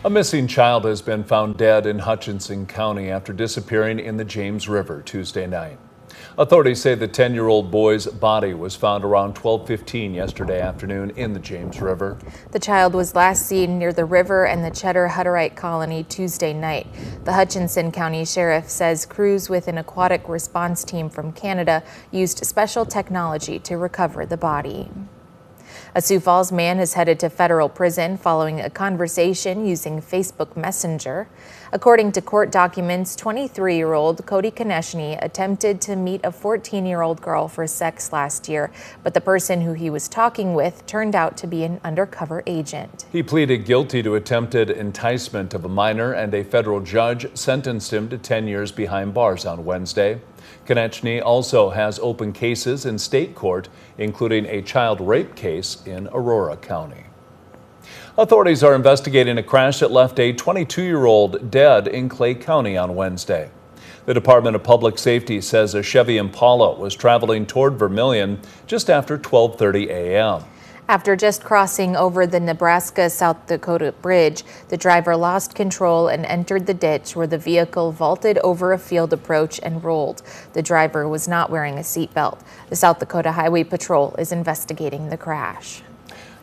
A missing child has been found dead in Hutchinson County after disappearing in the James River Tuesday night. Authorities say the 10-year-old boy's body was found around 12:15 yesterday afternoon in the James River. The child was last seen near the river and the Cheddar Hutterite colony Tuesday night. The Hutchinson County Sheriff says crews with an aquatic response team from Canada used special technology to recover the body. A Sioux Falls man is headed to federal prison following a conversation using Facebook Messenger. According to court documents, 23-year-old Cody Konechny attempted to meet a 14-year-old girl for sex last year, but the person who he was talking with turned out to be an undercover agent. He pleaded guilty to attempted enticement of a minor, and a federal judge sentenced him to 10 years behind bars on Wednesday. Konechny also has open cases in state court, including a child rape case in Aurora County. Authorities are investigating a crash that left a 22-year-old dead in Clay County on Wednesday. The Department of Public Safety says a Chevy Impala was traveling toward Vermilion just after 12:30 a.m. After just crossing over the Nebraska-South Dakota bridge, the driver lost control and entered the ditch where the vehicle vaulted over a field approach and rolled. The driver was not wearing a seatbelt. The South Dakota Highway Patrol is investigating the crash.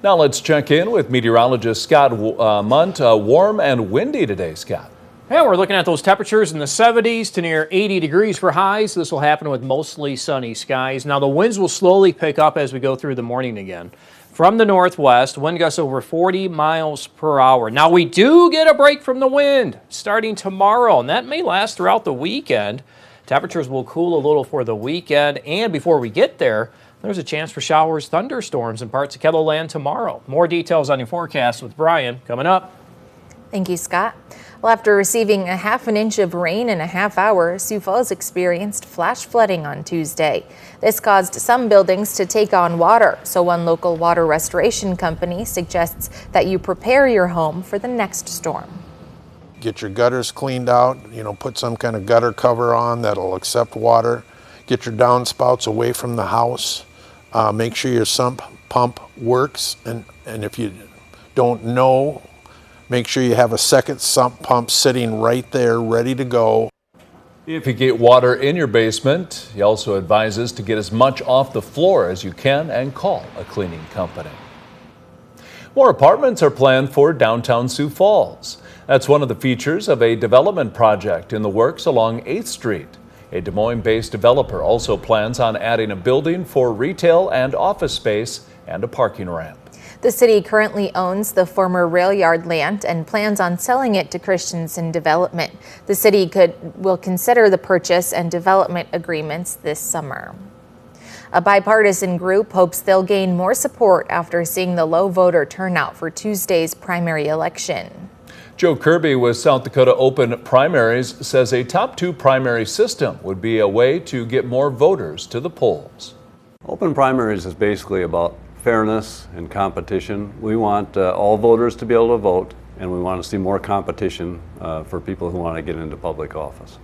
Now let's check in with meteorologist Scott Munt. Warm and windy today, Scott. Yeah, we're looking at those temperatures in the 70s to near 80 degrees for highs. This will happen with mostly sunny skies. Now the winds will slowly pick up as we go through the morning again. From the northwest, wind gusts over 40 miles per hour. Now we do get a break from the wind starting tomorrow, and that may last throughout the weekend. Temperatures will cool a little for the weekend, and before we get there, there's a chance for showers, thunderstorms in parts of KELOLAND tomorrow. More details on your forecast with Brian coming up. Thank you, Scott. Well, after receiving a half an inch of rain in a half hour, Sioux Falls experienced flash flooding on Tuesday. This caused some buildings to take on water, so one local water restoration company suggests that you prepare your home for the next storm. Get your gutters cleaned out, put some kind of gutter cover on that'll accept water. Get your downspouts away from the house. Make sure your sump pump works, and if you don't know, make sure you have a second sump pump sitting right there ready to go. If you get water in your basement, he also advises to get as much off the floor as you can and call a cleaning company. More apartments are planned for downtown Sioux Falls. That's one of the features of a development project in the works along 8th Street. A Des Moines-based developer also plans on adding a building for retail and office space and a parking ramp. The city currently owns the former rail yard land and plans on selling it to Christensen Development. The city will consider the purchase and development agreements this summer. A bipartisan group hopes they'll gain more support after seeing the low voter turnout for Tuesday's primary election. Joe Kirby with South Dakota Open Primaries says a top 2 primary system would be a way to get more voters to the polls. Open primaries is basically about fairness and competition. We want all voters to be able to vote, and we want to see more competition for people who want to get into public office.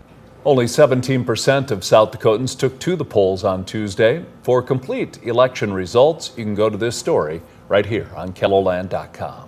Only 17% of South Dakotans took to the polls on Tuesday. For complete election results, you can go to this story right here on KELOLAND.com.